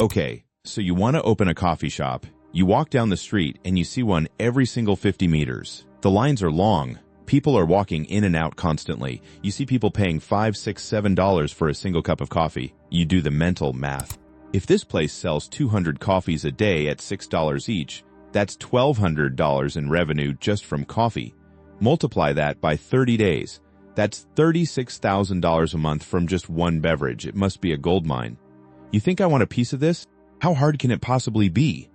Okay, so you want to open a coffee shop. You walk down the street and you see one every single 50 meters. The lines are long. People are walking in and out constantly. You see people paying $5, $6, $7 for a single cup of coffee. You do the mental math. If this place sells 200 coffees a day at $6 each, that's $1,200 in revenue just from coffee. Multiply that by 30 days. That's $36,000 a month from just one beverage. It must be a gold mine. You think I want a piece of this? How hard can it possibly be?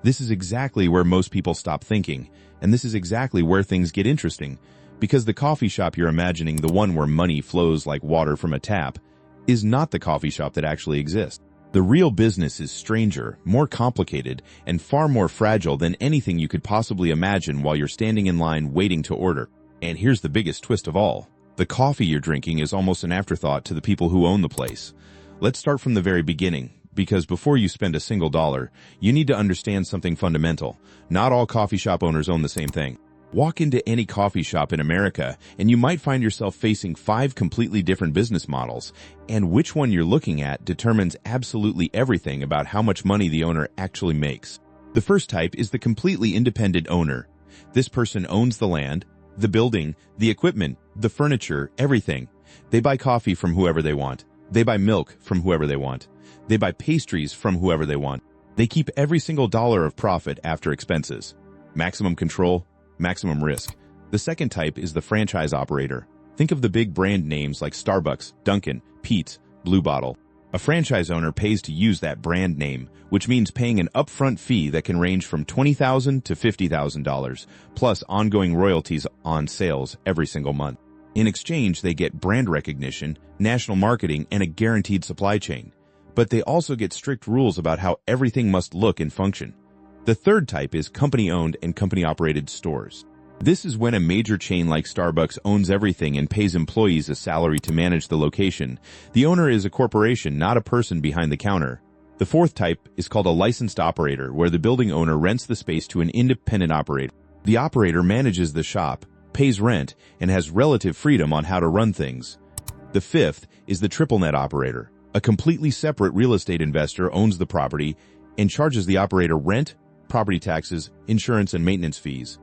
This is exactly where most people stop thinking, and this is exactly where things get interesting, because the coffee shop you're imagining, the one where money flows like water from a tap, is not the coffee shop that actually exists. The real business is stranger, more complicated, and far more fragile than anything you could possibly imagine while you're standing in line waiting to order. And here's the biggest twist of all. The coffee you're drinking is almost an afterthought to the people who own the place. Let's start from the very beginning, because before you spend a single dollar, you need to understand something fundamental. Not all coffee shop owners own the same thing. Walk into any coffee shop in America, and you might find yourself facing 5 completely different business models, and which one you're looking at determines absolutely everything about how much money the owner actually makes. The first type is the completely independent owner. This person owns the land, the building, the equipment, the furniture, everything. They buy coffee from whoever they want. They buy milk from whoever they want. They buy pastries from whoever they want. They keep every single dollar of profit after expenses. Maximum control, maximum risk. The second type is the franchise operator. Think of the big brand names like Starbucks, Dunkin', Peet's, Blue Bottle. A franchise owner pays to use that brand name, which means paying an upfront fee that can range from $20,000 to $50,000, plus ongoing royalties on sales every single month. In exchange, they get brand recognition, national marketing, and a guaranteed supply chain. But they also get strict rules about how everything must look and function. The third type is company-owned and company-operated stores. This is when a major chain like Starbucks owns everything and pays employees a salary to manage the location. The owner is a corporation, not a person behind the counter. The fourth type is called a licensed operator, where the building owner rents the space to an independent operator. The operator manages the shop, pays rent, and has relative freedom on how to run things. The fifth is the triple net operator. A completely separate real estate investor owns the property and charges the operator rent, property taxes, insurance, and maintenance fees.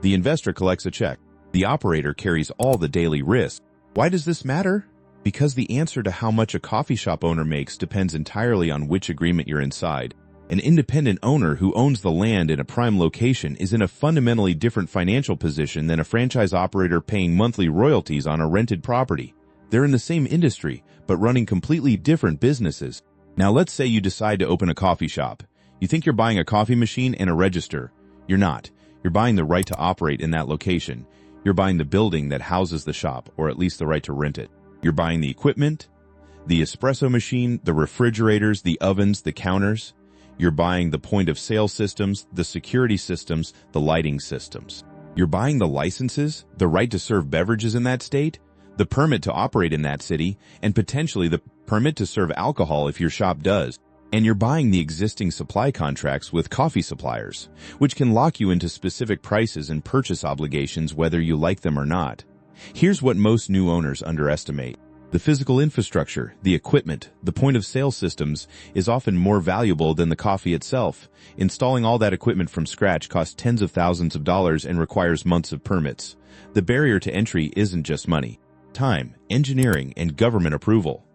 The investor collects a check. The operator carries all the daily risk. Why does this matter? Because the answer to how much a coffee shop owner makes depends entirely on which agreement you're inside. An independent owner who owns the land in a prime location is in a fundamentally different financial position than a franchise operator paying monthly royalties on a rented property. They're in the same industry, but running completely different businesses. Now let's say you decide to open a coffee shop. You think you're buying a coffee machine and a register. You're not. You're buying the right to operate in that location. You're buying the building that houses the shop, or at least the right to rent it. You're buying the equipment, the espresso machine, the refrigerators, the ovens, the counters. You're buying the point of sale systems, the security systems, the lighting systems. You're buying the licenses, the right to serve beverages in that state, the permit to operate in that city, and potentially the permit to serve alcohol if your shop does. And you're buying the existing supply contracts with coffee suppliers, which can lock you into specific prices and purchase obligations whether you like them or not. Here's what most new owners underestimate. The physical infrastructure, the equipment, the point of sale systems is often more valuable than the coffee itself. Installing all that equipment from scratch costs tens of thousands of dollars and requires months of permits. The barrier to entry isn't just money. Time, engineering, and government approval.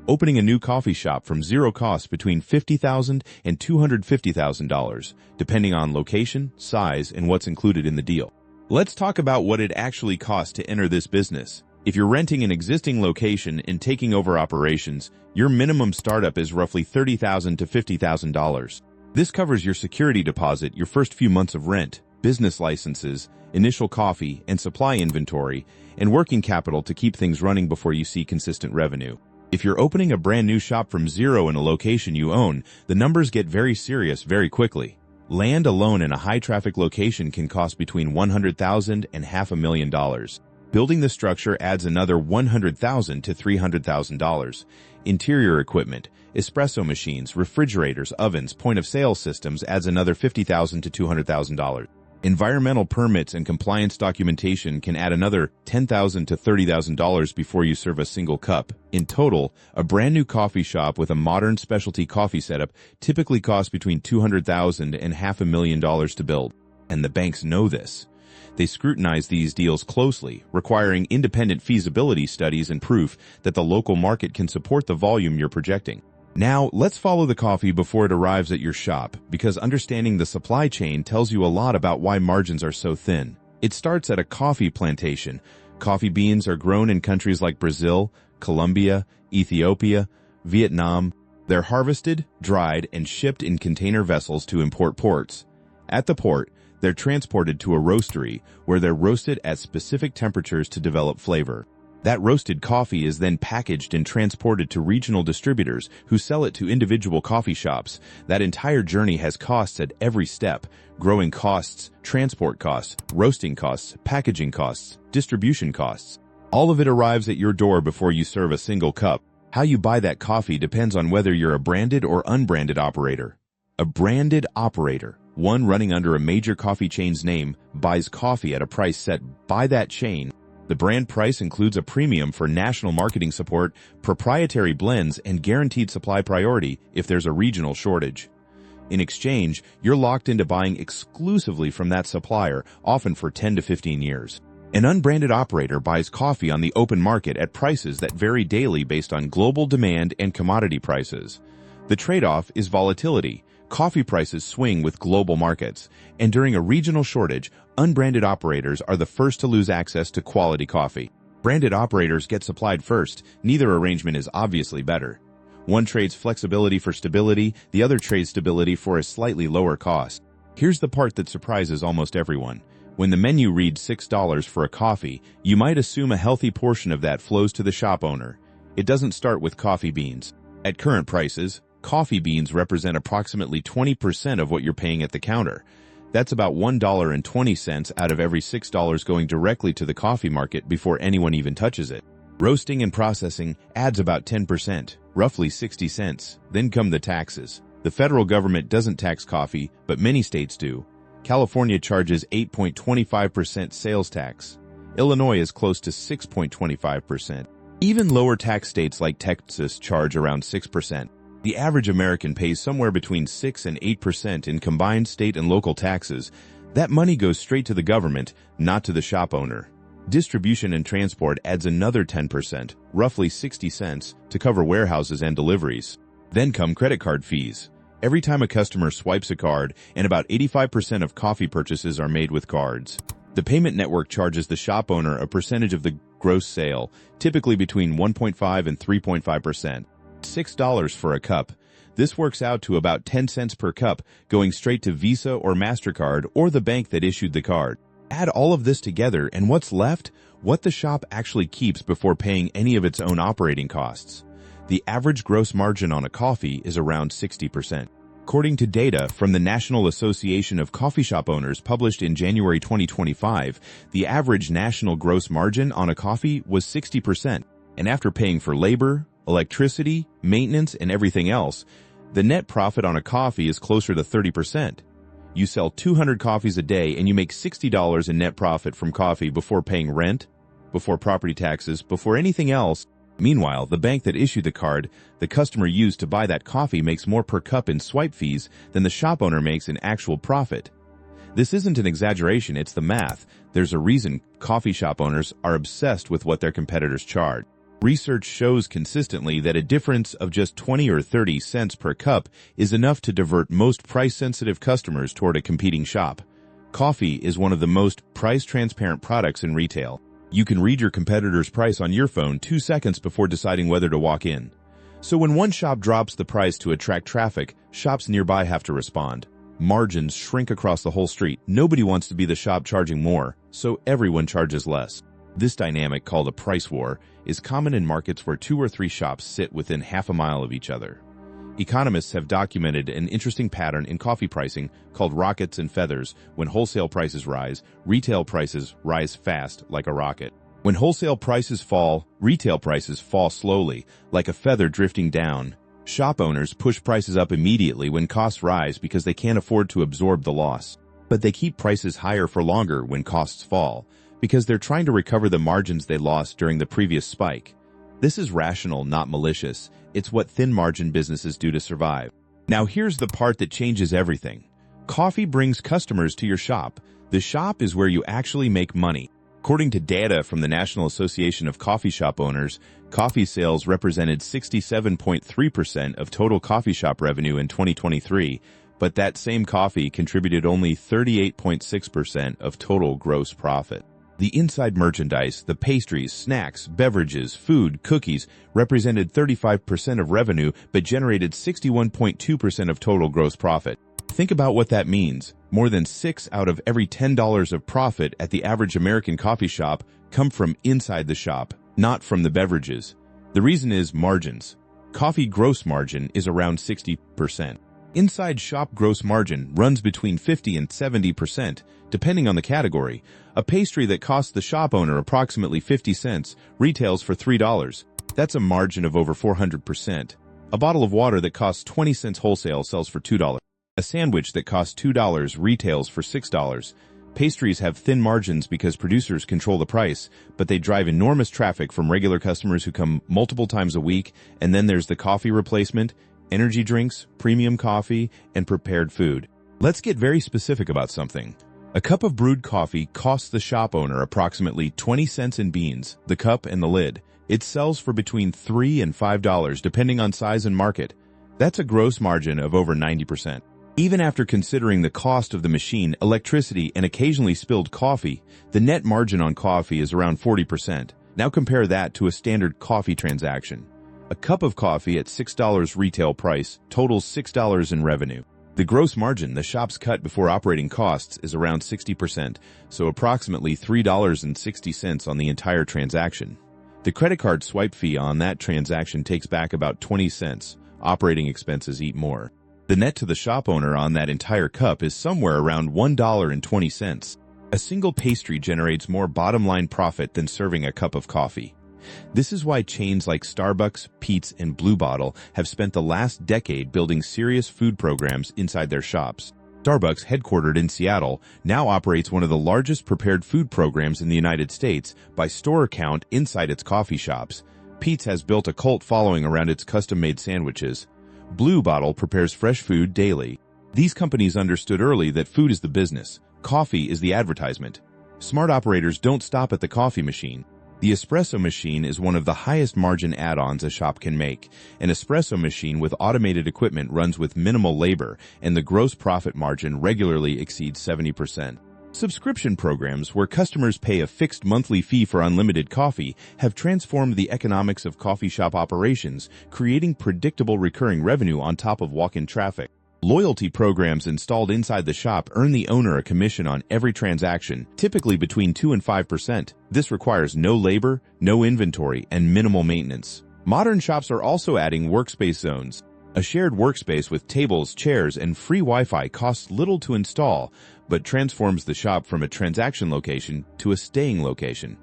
Opening a new coffee shop from zero cost between $50,000 and $250,000, depending on location, size, and what's included in the deal. Let's talk about what it actually costs to enter this business. If you're renting an existing location and taking over operations, your minimum startup is roughly $30,000 to $50,000. This covers your security deposit, your first few months of rent, business licenses, initial coffee and supply inventory, and working capital to keep things running before you see consistent revenue. If you're opening a brand new shop from zero in a location you own, the numbers get very serious very quickly. Land alone in a high-traffic location can cost between $100,000 and $500,000. Building the structure adds another $100,000 to $300,000. Interior equipment, espresso machines, refrigerators, ovens, point-of-sale systems adds another $50,000 to $200,000. Environmental permits and compliance documentation can add another $10,000 to $30,000 before you serve a single cup. In total, a brand new coffee shop with a modern specialty coffee setup typically costs between $200,000 and $500,000 to build. And the banks know this. They scrutinize these deals closely, requiring independent feasibility studies and proof that the local market can support the volume you're projecting. Now, let's follow the coffee before it arrives at your shop, because understanding the supply chain tells you a lot about why margins are so thin. It starts at a coffee plantation. Coffee beans are grown in countries like Brazil, Colombia, Ethiopia, Vietnam. They're harvested, dried, and shipped in container vessels to import ports. At the port, they're transported to a roastery, where they're roasted at specific temperatures to develop flavor. That roasted coffee is then packaged and transported to regional distributors who sell it to individual coffee shops. That entire journey has costs at every step: growing costs, transport costs, roasting costs, packaging costs, distribution costs. All of it arrives at your door before you serve a single cup. How you buy that coffee depends on whether you're a branded or unbranded operator. A branded operator, one running under a major coffee chain's name, buys coffee at a price set by that chain. The brand price includes a premium for national marketing support, proprietary blends, and guaranteed supply priority if there's a regional shortage. In exchange, you're locked into buying exclusively from that supplier, often for 10 to 15 years. An unbranded operator buys coffee on the open market at prices that vary daily based on global demand and commodity prices. The trade-off is volatility. Coffee prices swing with global markets, and during a regional shortage, unbranded operators are the first to lose access to quality coffee. Branded operators get supplied first. Neither arrangement is obviously better. One trades flexibility for stability, the other trades stability for a slightly lower cost. Here's the part that surprises almost everyone. When the menu reads $6 for a coffee, you might assume a healthy portion of that flows to the shop owner. It doesn't start with coffee beans. At current prices, coffee beans represent approximately 20% of what you're paying at the counter. That's about $1.20 out of every $6 going directly to the coffee market before anyone even touches it. Roasting and processing adds about 10%, roughly 60 cents. Then come the taxes. The federal government doesn't tax coffee, but many states do. California charges 8.25% sales tax. Illinois is close to 6.25%. Even lower tax states like Texas charge around 6%. The average American pays somewhere between 6 and 8% in combined state and local taxes. That money goes straight to the government, not to the shop owner. Distribution and transport adds another 10%, roughly 60 cents, to cover warehouses and deliveries. Then come credit card fees. Every time a customer swipes a card, and about 85% of coffee purchases are made with cards. The payment network charges the shop owner a percentage of the gross sale, typically between 1.5 and 3.5%. $6 for a cup. This works out to about 10 cents per cup, going straight to Visa or MasterCard or the bank that issued the card. Add all of this together, and what's left? What the shop actually keeps before paying any of its own operating costs. The average gross margin on a coffee is around 60%. According to data from the National Association of Coffee Shop Owners published in January 2025, the average national gross margin on a coffee was 60%. And after paying for labor, electricity, maintenance, and everything else, the net profit on a coffee is closer to 30%. You sell 200 coffees a day and you make $60 in net profit from coffee before paying rent, before property taxes, before anything else. Meanwhile, the bank that issued the card the customer used to buy that coffee makes more per cup in swipe fees than the shop owner makes in actual profit. This isn't an exaggeration, it's the math. There's a reason coffee shop owners are obsessed with what their competitors charge. Research shows consistently that a difference of just 20 or 30 cents per cup is enough to divert most price-sensitive customers toward a competing shop. Coffee is one of the most price-transparent products in retail. You can read your competitor's price on your phone 2 seconds before deciding whether to walk in. So when one shop drops the price to attract traffic, shops nearby have to respond. Margins shrink across the whole street. Nobody wants to be the shop charging more, so everyone charges less. This dynamic, called a price war, is common in markets where 2 or 3 shops sit within half a mile of each other. Economists have documented an interesting pattern in coffee pricing called rockets and feathers. When wholesale prices rise, retail prices rise fast like a rocket. When wholesale prices fall, retail prices fall slowly, like a feather drifting down. Shop owners push prices up immediately when costs rise because they can't afford to absorb the loss. But they keep prices higher for longer when costs fall, because they're trying to recover the margins they lost during the previous spike. This is rational, not malicious. It's what thin-margin businesses do to survive. Now here's the part that changes everything. Coffee brings customers to your shop. The shop is where you actually make money. According to data from the National Association of Coffee Shop Owners, coffee sales represented 67.3% of total coffee shop revenue in 2023, but that same coffee contributed only 38.6% of total gross profit. The inside merchandise, the pastries, snacks, beverages, food, cookies, represented 35% of revenue but generated 61.2% of total gross profit. Think about what that means. More than 6 out of every $10 of profit at the average American coffee shop come from inside the shop, not from the beverages. The reason is margins. Coffee gross margin is around 60%. Inside shop gross margin runs between 50 and 70%, depending on the category. A pastry that costs the shop owner approximately 50 cents retails for $3. That's a margin of over 400%. A bottle of water that costs 20 cents wholesale sells for $2. A sandwich that costs $2 retails for $6. Pastries have thin margins because producers control the price, but they drive enormous traffic from regular customers who come multiple times a week, and then there's the coffee replacement, energy drinks, premium coffee, and prepared food. Let's get very specific about something. A cup of brewed coffee costs the shop owner approximately 20 cents in beans, the cup and the lid. It sells for between $3 and $5 depending on size and market. That's a gross margin of over 90%. Even after considering the cost of the machine, electricity, and occasionally spilled coffee, the net margin on coffee is around 40%. Now compare that to a standard coffee transaction. A cup of coffee at $6 retail price totals $6 in revenue. The gross margin the shops cut before operating costs is around 60%, so approximately $3.60 on the entire transaction. The credit card swipe fee on that transaction takes back about 20 cents. Operating expenses eat more. The net to the shop owner on that entire cup is somewhere around $1.20. A single pastry generates more bottom-line profit than serving a cup of coffee. This is why chains like Starbucks, Peet's, and Blue Bottle have spent the last decade building serious food programs inside their shops. Starbucks, headquartered in Seattle, now operates one of the largest prepared food programs in the United States by store count inside its coffee shops. Peet's has built a cult following around its custom-made sandwiches. Blue Bottle prepares fresh food daily. These companies understood early that food is the business, coffee is the advertisement. Smart operators don't stop at the coffee machine. The espresso machine is one of the highest margin add-ons a shop can make. An espresso machine with automated equipment runs with minimal labor, and the gross profit margin regularly exceeds 70%. Subscription programs where customers pay a fixed monthly fee for unlimited coffee have transformed the economics of coffee shop operations, creating predictable recurring revenue on top of walk-in traffic. Loyalty programs installed inside the shop earn the owner a commission on every transaction, typically between 2 and 5%. This requires no labor, no inventory, and minimal maintenance. Modern shops are also adding workspace zones. A shared workspace with tables, chairs, and free Wi-Fi costs little to install, but transforms the shop from a transaction location to a staying location.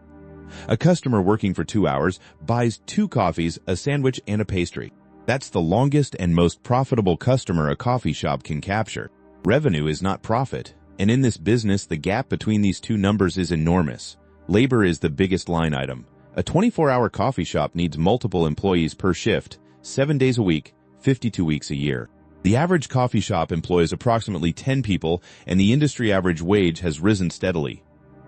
A customer working for 2 hours buys 2 coffees, a sandwich, and a pastry. That's the longest and most profitable customer a coffee shop can capture. Revenue is not profit, and in this business, the gap between these two numbers is enormous. Labor is the biggest line item. A 24-hour coffee shop needs multiple employees per shift, 7 days a week, 52 weeks a year. The average coffee shop employs approximately 10 people, and the industry average wage has risen steadily.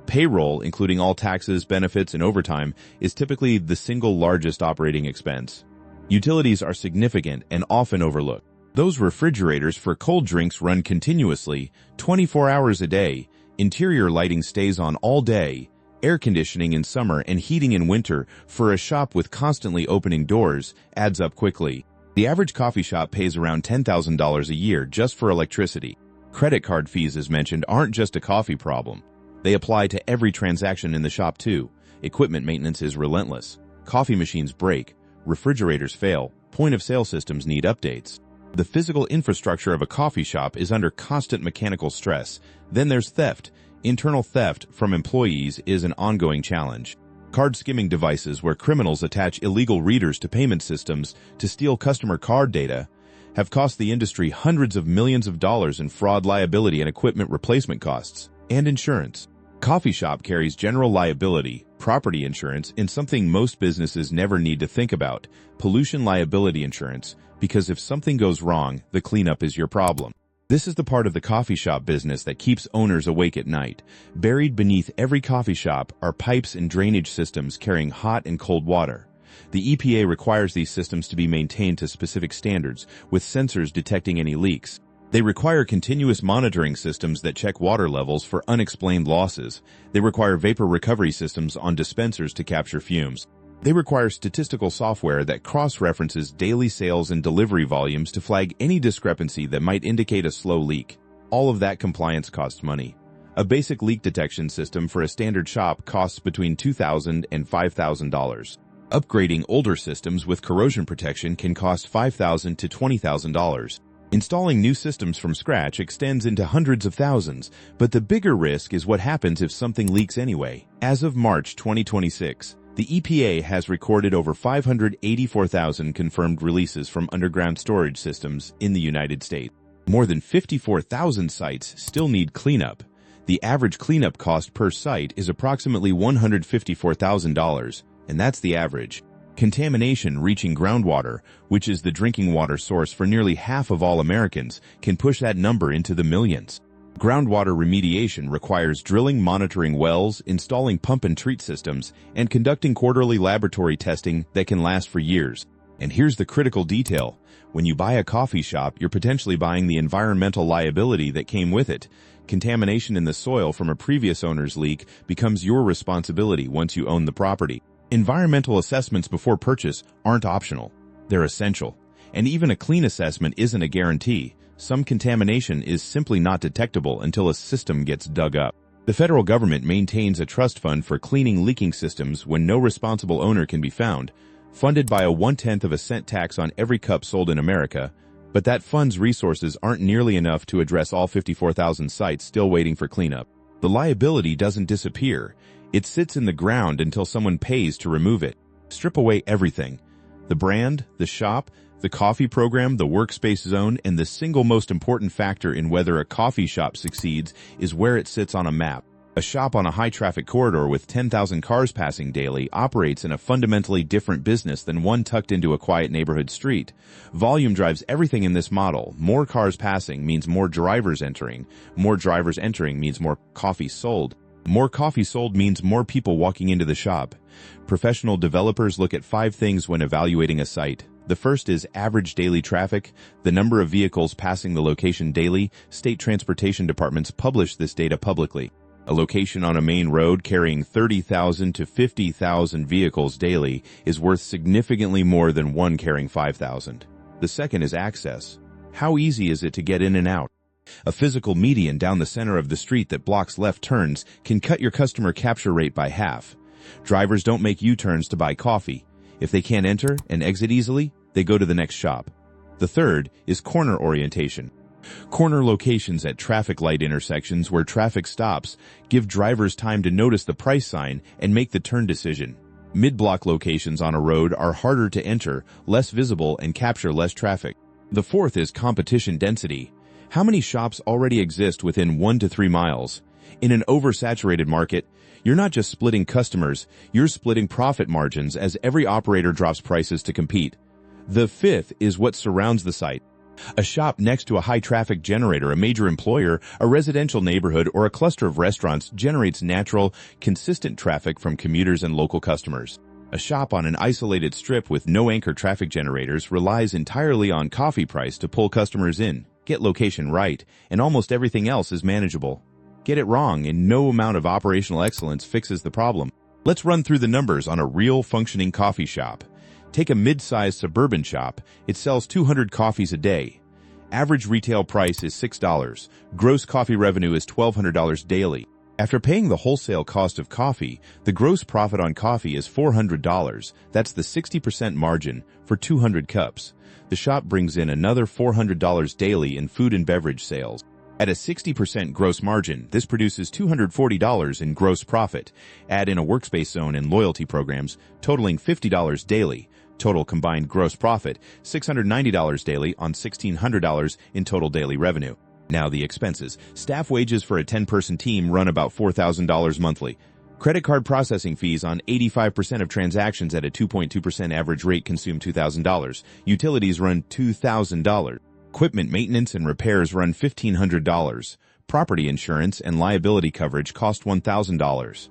Payroll, including all taxes, benefits, and overtime, is typically the single largest operating expense. Utilities are significant and often overlooked. Those refrigerators for cold drinks run continuously, 24 hours a day. Interior lighting stays on all day. Air conditioning in summer and heating in winter for a shop with constantly opening doors adds up quickly. The average coffee shop pays around $10,000 a year just for electricity. Credit card fees, as mentioned, aren't just a coffee problem. They apply to every transaction in the shop too. Equipment maintenance is relentless. Coffee machines break. Refrigerators fail. Point-of-sale systems need updates. The physical infrastructure of a coffee shop is under constant mechanical stress. Then there's theft. Internal theft from employees is an ongoing challenge. Card skimming devices where criminals attach illegal readers to payment systems to steal customer card data have cost the industry hundreds of millions of dollars in fraud, liability, and equipment replacement costs, and insurance. Coffee shop carries general liability, property insurance, and something most businesses never need to think about, pollution liability insurance, because if something goes wrong, the cleanup is your problem. This is the part of the coffee shop business that keeps owners awake at night. Buried beneath every coffee shop are pipes and drainage systems carrying hot and cold water. The EPA requires these systems to be maintained to specific standards, with sensors detecting any leaks. They require continuous monitoring systems that check water levels for unexplained losses. They require vapor recovery systems on dispensers to capture fumes. They require statistical software that cross-references daily sales and delivery volumes to flag any discrepancy that might indicate a slow leak. All of that compliance costs money. A basic leak detection system for a standard shop costs between $2,000 and $5,000. Upgrading older systems with corrosion protection can cost $5,000 to $20,000. Installing new systems from scratch extends into hundreds of thousands, but the bigger risk is what happens if something leaks anyway. As of March 2026, the EPA has recorded over 584,000 confirmed releases from underground storage systems in the United States. More than 54,000 sites still need cleanup. The average cleanup cost per site is approximately $154,000, and that's the average. Contamination reaching groundwater, which is the drinking water source for nearly half of all Americans, can push that number into the millions. Groundwater remediation requires drilling, monitoring wells, installing pump and treat systems, and conducting quarterly laboratory testing that can last for years. And here's the critical detail. When you buy a coffee shop, you're potentially buying the environmental liability that came with it. Contamination in the soil from a previous owner's leak becomes your responsibility once you own the property. Environmental assessments before purchase aren't optional. They're essential. And even a clean assessment isn't a guarantee. Some contamination is simply not detectable until a system gets dug up. The federal government maintains a trust fund for cleaning leaking systems when no responsible owner can be found, funded by a 1/10 cent tax on every cup sold in America. But that fund's resources aren't nearly enough to address all 54,000 sites still waiting for cleanup. The liability doesn't disappear. It sits in the ground until someone pays to remove it. Strip away everything. The brand, the shop, the coffee program, the workspace zone, and the single most important factor in whether a coffee shop succeeds is where it sits on a map. A shop on a high-traffic corridor with 10,000 cars passing daily operates in a fundamentally different business than one tucked into a quiet neighborhood street. Volume drives everything in this model. More cars passing means more drivers entering. More drivers entering means more coffee sold. More coffee sold means more people walking into the shop. Professional developers look at 5 things when evaluating a site. The first is average daily traffic, the number of vehicles passing the location daily. State transportation departments publish this data publicly. A location on a main road carrying 30,000 to 50,000 vehicles daily is worth significantly more than one carrying 5,000. The second is access. How easy is it to get in and out? A physical median down the center of the street that blocks left turns can cut your customer capture rate by half. Drivers don't make U-turns to buy coffee. If they can't enter and exit easily, they go to the next shop. The third is corner orientation. Corner locations at traffic light intersections where traffic stops give drivers time to notice the price sign and make the turn decision. Mid-block locations on a road are harder to enter, less visible, and capture less traffic. The fourth is competition density. How many shops already exist within 1 to 3 miles? In an oversaturated market, you're not just splitting customers, you're splitting profit margins as every operator drops prices to compete. The fifth is what surrounds the site. A shop next to a high-traffic generator, a major employer, a residential neighborhood, or a cluster of restaurants generates natural, consistent traffic from commuters and local customers. A shop on an isolated strip with no anchor traffic generators relies entirely on coffee price to pull customers in. Get location right, and almost everything else is manageable. Get it wrong, and no amount of operational excellence fixes the problem. Let's run through the numbers on a real functioning coffee shop. Take a mid-sized suburban shop. It sells 200 coffees a day. Average retail price is $6. Gross coffee revenue is $1,200 daily. After paying the wholesale cost of coffee, the gross profit on coffee is $400. That's the 60% margin for 200 cups. The shop brings in another $400 daily in food and beverage sales. At a 60% gross margin, this produces $240 in gross profit. Add in a workspace zone and loyalty programs, totaling $50 daily. Total combined gross profit, $690 daily on $1,600 in total daily revenue. Now the expenses. Staff wages for a 10-person team run about $4,000 monthly. Credit card processing fees on 85% of transactions at a 2.2% average rate consume $2,000. Utilities run $2,000. Equipment maintenance and repairs run $1,500. Property insurance and liability coverage cost $1,000.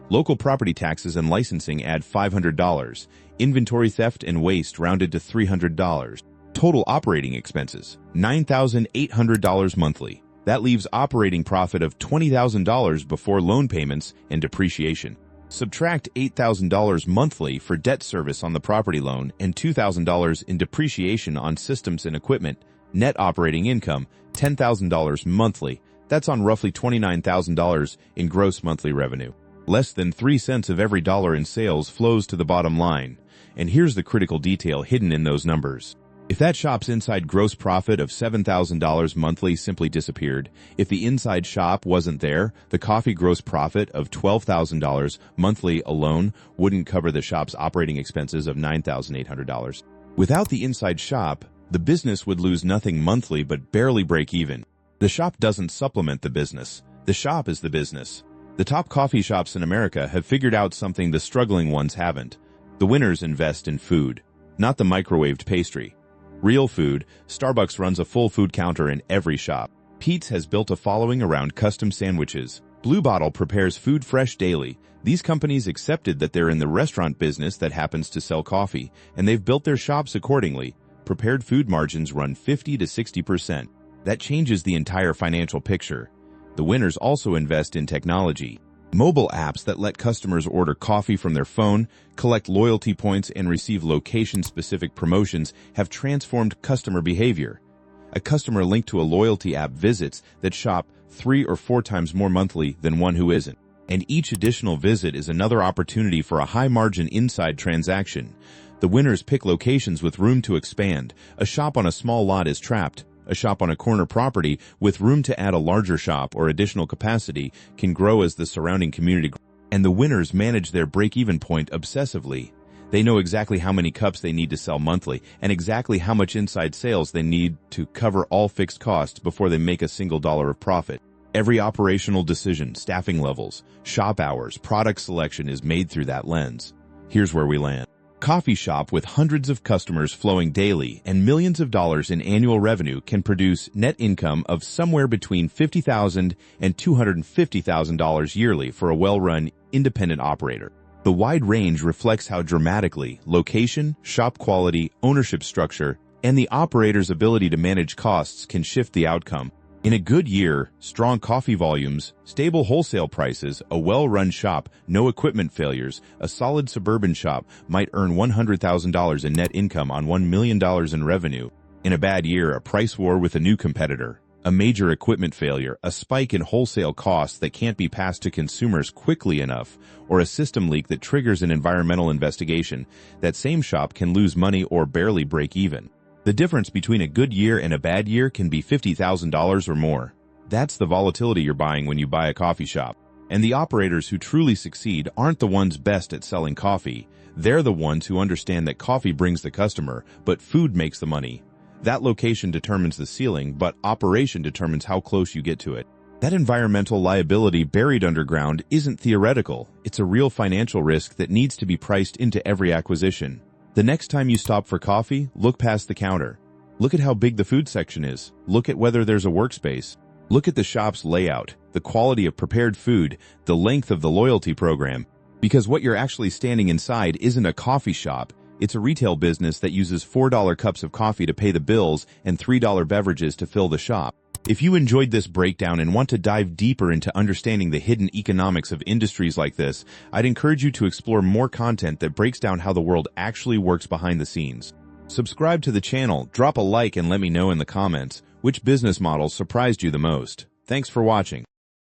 Local property taxes and licensing add $500. Inventory theft and waste rounded to $300. Total operating expenses, $9,800 monthly. That leaves operating profit of $20,000 before loan payments and depreciation. Subtract $8,000 monthly for debt service on the property loan and $2,000 in depreciation on systems and equipment. Net operating income, $10,000 monthly. That's on roughly $29,000 in gross monthly revenue. Less than 3 cents of every dollar in sales flows to the bottom line. And here's the critical detail hidden in those numbers. If that shop's inside gross profit of $7,000 monthly simply disappeared, if the inside shop wasn't there, the coffee gross profit of $12,000 monthly alone wouldn't cover the shop's operating expenses of $9,800. Without the inside shop, the business would lose nothing monthly but barely break even. The shop doesn't supplement the business. The shop is the business. The top coffee shops in America have figured out something the struggling ones haven't. The winners invest in food, not the microwaved pastry. Real food. Starbucks runs a full food counter in every shop. Pete's has built a following around custom sandwiches. Blue Bottle prepares food fresh daily. These companies accepted that they're in the restaurant business that happens to sell coffee, and they've built their shops accordingly. Prepared food margins run 50 to 60%. That changes the entire financial picture. The winners also invest in technology. Mobile apps that let customers order coffee from their phone, collect loyalty points, and receive location-specific promotions have transformed customer behavior. A customer linked to a loyalty app visits that shop 3 or 4 times more monthly than one who isn't. And each additional visit is another opportunity for a high-margin inside transaction. The winners pick locations with room to expand. A shop on a small lot is trapped. A shop on a corner property with room to add a larger shop or additional capacity can grow as the surrounding community grows. And the winners manage their break-even point obsessively. They know exactly how many cups they need to sell monthly and exactly how much inside sales they need to cover all fixed costs before they make a single dollar of profit. Every operational decision, staffing levels, shop hours, product selection is made through that lens. Here's where we land. Coffee shop with hundreds of customers flowing daily and millions of dollars in annual revenue can produce net income of somewhere between $50,000 and $250,000 yearly for a well-run, independent operator. The wide range reflects how dramatically location, shop quality, ownership structure, and the operator's ability to manage costs can shift the outcome. In a good year, strong coffee volumes, stable wholesale prices, a well-run shop, no equipment failures, a solid suburban shop might earn $100,000 in net income on $1 million in revenue. In a bad year, a price war with a new competitor, a major equipment failure, a spike in wholesale costs that can't be passed to consumers quickly enough, or a system leak that triggers an environmental investigation, that same shop can lose money or barely break even. The difference between a good year and a bad year can be $50,000 or more. That's the volatility you're buying when you buy a coffee shop. And the operators who truly succeed aren't the ones best at selling coffee. They're the ones who understand that coffee brings the customer, but food makes the money. That location determines the ceiling, but operation determines how close you get to it. That environmental liability buried underground isn't theoretical. It's a real financial risk that needs to be priced into every acquisition. The next time you stop for coffee, look past the counter. Look at how big the food section is. Look at whether there's a workspace. Look at the shop's layout, the quality of prepared food, the length of the loyalty program. Because what you're actually standing inside isn't a coffee shop. It's a retail business that uses $4 cups of coffee to pay the bills and $3 beverages to fill the shop. If you enjoyed this breakdown and want to dive deeper into understanding the hidden economics of industries like this, I'd encourage you to explore more content that breaks down how the world actually works behind the scenes. Subscribe to the channel, drop a like, and let me know in the comments which business model surprised you the most. Thanks for watching.